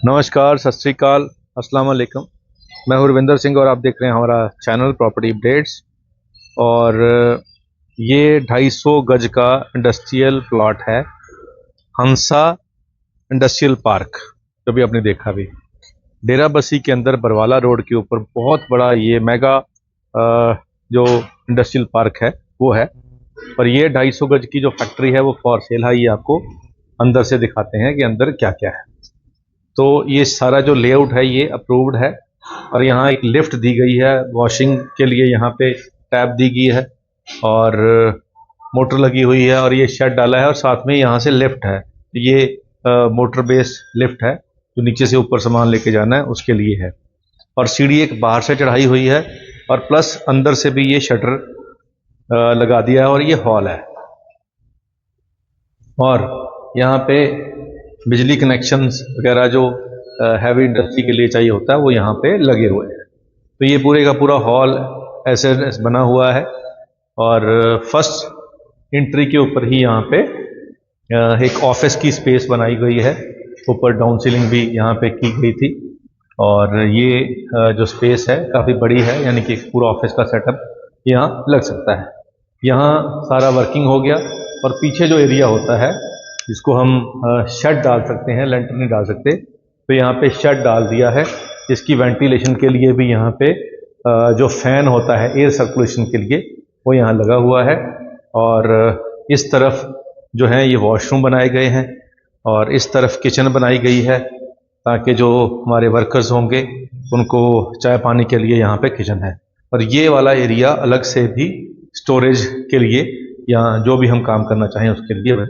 नमस्कार, सत श्री अकाल, अस्सलाम वालेकुम। मैं हूं रविंदर सिंह और आप देख रहे हैं हमारा चैनल प्रॉपर्टी अपडेट्स। और ये 250 गज का इंडस्ट्रियल प्लॉट है, हंसा इंडस्ट्रियल पार्क, जो भी आपने देखा भी डेरा बस्सी के अंदर बरवाला रोड के ऊपर बहुत बड़ा ये मेगा जो इंडस्ट्रियल पार्क है वो है। और ये 250 गज की जो फैक्ट्री है वो फॉर सेल है। ये आपको अंदर से दिखाते हैं कि अंदर क्या क्या है। तो ये सारा जो लेआउट है ये अप्रूव्ड है और यहाँ एक लिफ्ट दी गई है वॉशिंग के लिए, यहाँ पे टैप दी गई है और मोटर लगी हुई है और ये शेड डाला है और साथ में यहाँ से लिफ्ट है। ये मोटर बेस लिफ्ट है जो नीचे से ऊपर सामान लेके जाना है उसके लिए है। और सीढ़ी एक बाहर से चढ़ाई हुई है और प्लस अंदर से भी ये शटर लगा दिया है और ये हॉल है। और यहाँ पे बिजली कनेक्शंस वगैरह जो हैवी इंडस्ट्री के लिए चाहिए होता है वो यहाँ पे लगे हुए हैं। तो ये पूरे का पूरा हॉल ऐसे बना हुआ है और फर्स्ट एंट्री के ऊपर ही यहाँ पे एक ऑफिस की स्पेस बनाई गई है। ऊपर डाउन सीलिंग भी यहाँ पे की गई थी और ये जो स्पेस है काफ़ी बड़ी है, यानी कि पूरा ऑफिस का सेटअप यहाँ लग सकता है। यहाँ सारा वर्किंग हो गया और पीछे जो एरिया होता है जिसको हम शेड डाल सकते हैं, लेंटर नहीं डाल सकते, तो यहाँ पे शेड डाल दिया है। इसकी वेंटिलेशन के लिए भी यहाँ पे जो फैन होता है एयर सर्कुलेशन के लिए वो यहाँ लगा हुआ है। और इस तरफ जो है ये वॉशरूम बनाए गए हैं और इस तरफ किचन बनाई गई है ताकि जो हमारे वर्कर्स होंगे उनको चाय पानी के लिए यहाँ पे किचन है। और ये वाला एरिया अलग से भी स्टोरेज के लिए, यहाँ जो भी हम काम करना चाहें उसके लिए।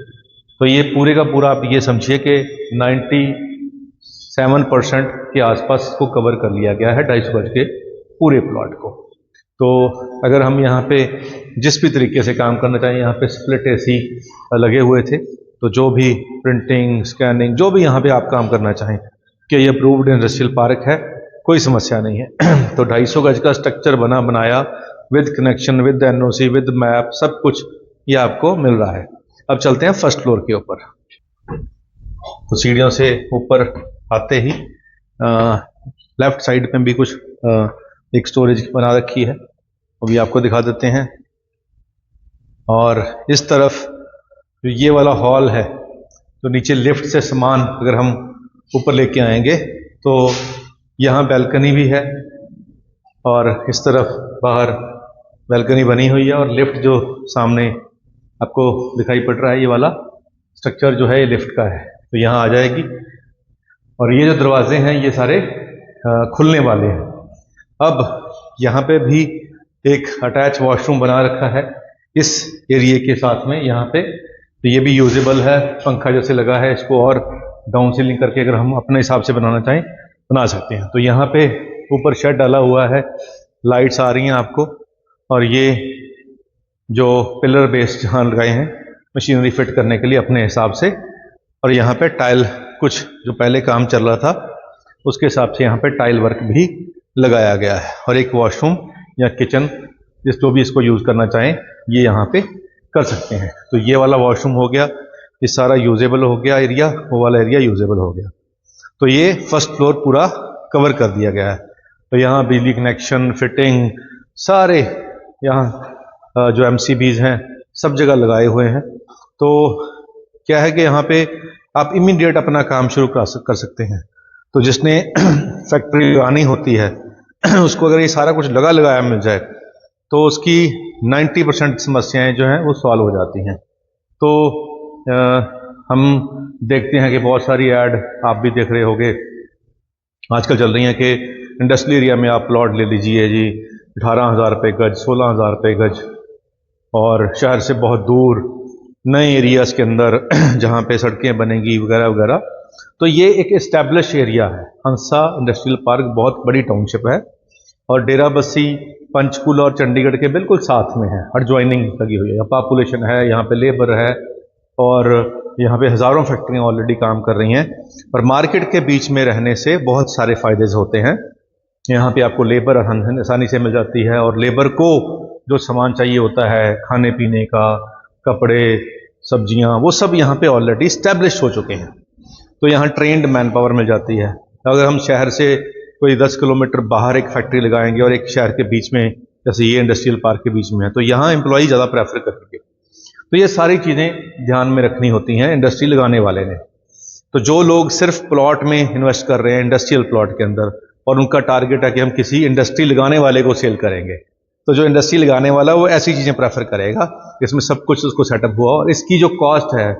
तो ये पूरे का पूरा आप ये समझिए कि 97% के आसपास को कवर कर लिया गया है 250 गज के पूरे प्लॉट को। तो अगर हम यहाँ पे जिस भी तरीके से काम करना चाहें, यहाँ पे स्प्लिट एसी लगे हुए थे, तो जो भी प्रिंटिंग स्कैनिंग जो भी यहाँ पे आप काम करना चाहें कि ये अप्रूव्ड इंडस्ट्रियल पार्क है, कोई समस्या नहीं है। तो 250 गज का स्ट्रक्चर बनाया with connection, with NOC, with map, सब कुछ ये आपको मिल रहा है। अब चलते हैं फर्स्ट फ्लोर के ऊपर। तो सीढ़ियों से ऊपर आते ही लेफ्ट साइड में भी कुछ एक स्टोरेज बना रखी है, वो भी आपको दिखा देते हैं। और इस तरफ जो ये वाला हॉल है, तो नीचे लिफ्ट से सामान अगर हम ऊपर लेके आएंगे तो यहाँ बैल्कनी भी है और इस तरफ बाहर बैल्कनी बनी हुई है और लिफ्ट जो सामने आपको दिखाई पड़ रहा है, ये वाला स्ट्रक्चर जो है ये लिफ्ट का है, तो यहाँ आ जाएगी। और ये जो दरवाजे हैं ये सारे खुलने वाले हैं। अब यहाँ पे भी एक अटैच वॉशरूम बना रखा है इस एरिया के साथ में यहाँ पे, तो ये भी यूजेबल है, पंखा जैसे लगा है। इसको और डाउन सीलिंग करके अगर हम अपने हिसाब से बनाना चाहें बना सकते हैं। तो यहाँ पे ऊपर शेड डाला हुआ है, लाइट्स आ रही हैं आपको, और ये जो पिलर बेस जहाँ लगाए हैं मशीनरी फिट करने के लिए अपने हिसाब से। और यहाँ पे टाइल, कुछ जो पहले काम चल रहा था उसके हिसाब से यहाँ पे टाइल वर्क भी लगाया गया है। और एक वॉशरूम या किचन जिसको भी इसको यूज़ करना चाहें ये यहाँ पे कर सकते हैं। तो ये वाला वॉशरूम हो गया, ये सारा यूजेबल हो गया एरिया, वो वाला एरिया यूजेबल हो गया। तो ये फर्स्ट फ्लोर पूरा कवर कर दिया गया है। तो यहाँ बिजली कनेक्शन, फिटिंग, सारे यहाँ जो MCBs हैं सब जगह लगाए हुए हैं। तो क्या है कि यहाँ पे आप इमीडिएट अपना काम शुरू कर सकते हैं। तो जिसने फैक्ट्री लगानी होती है उसको अगर ये सारा कुछ लगाया मिल जाए तो उसकी 90% समस्याएं जो हैं वो सॉल्व हो जाती हैं। तो हम देखते हैं कि बहुत सारी ऐड आप भी देख रहे होंगे आजकल चल रही हैं कि इंडस्ट्रियल एरिया में आप प्लॉट ले लीजिए जी 18,000 रुपये गज, 16,000 रुपये गज, और शहर से बहुत दूर नए एरियाज़ के अंदर जहाँ पे सड़कें बनेंगी वगैरह वगैरह। तो ये एक इस्टेब्लिश एरिया है, हंसा इंडस्ट्रियल पार्क बहुत बड़ी टाउनशिप है और डेरा बस्सी, पंचकुला और चंडीगढ़ के बिल्कुल साथ में है, एडजॉइनिंग लगी हुई है। यहाँ पॉपुलेशन है, यहाँ पे लेबर है और यहाँ पे हज़ारों फैक्ट्रियाँ ऑलरेडी काम कर रही हैं। और मार्केट के बीच में रहने से बहुत सारे फ़ायदे होते हैं। यहाँ पे आपको लेबर आसानी से मिल जाती है और लेबर को जो सामान चाहिए होता है खाने पीने का, कपड़े, सब्जियाँ, वो सब यहाँ पे ऑलरेडी इस्टेब्लिश हो चुके हैं। तो यहाँ ट्रेंड मैन पावर मिल जाती है। अगर हम शहर से कोई 10 किलोमीटर बाहर एक फैक्ट्री लगाएंगे और एक शहर के बीच में, जैसे ये इंडस्ट्रियल पार्क के बीच में है, तो यहाँ एम्प्लॉय ज़्यादा प्रेफर करेंगे। तो ये सारी चीज़ें ध्यान में रखनी होती हैं इंडस्ट्री लगाने वाले ने। तो जो लोग सिर्फ प्लॉट में इन्वेस्ट कर रहे हैं इंडस्ट्रियल प्लॉट के अंदर, और उनका टारगेट है कि हम किसी इंडस्ट्री लगाने वाले को सेल करेंगे, तो जो इंडस्ट्री लगाने वाला वो ऐसी चीज़ें प्रेफर करेगा इसमें सब कुछ उसको सेटअप हुआ। और इसकी जो कॉस्ट है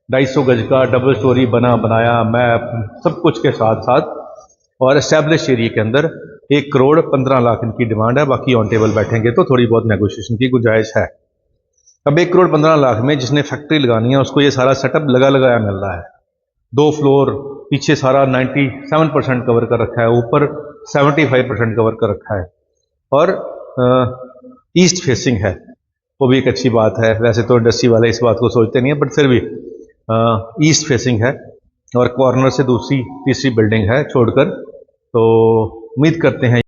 250 गज का डबल स्टोरी बना बनाया मैप सब कुछ के साथ साथ, और एस्टेब्लिश एरिया के अंदर 1 करोड़ 15 लाख इनकी डिमांड है। बाकी ऑन टेबल बैठेंगे तो थोड़ी बहुत नेगोशिएशन की गुंजाइश है। अब 1 करोड़ 15 लाख में जिसने फैक्ट्री लगानी है उसको ये सारा सेटअप लगाया मिल रहा है। 2 फ्लोर, पीछे सारा 97% कवर कर रखा है, ऊपर 75% कवर कर रखा है, और ईस्ट फेसिंग है, वो भी एक अच्छी बात है। वैसे तो इंडस्ट्री वाले इस बात को सोचते नहीं है, बट फिर भी ईस्ट फेसिंग है, और कॉर्नर से दूसरी तीसरी बिल्डिंग है छोड़कर। तो उम्मीद करते हैं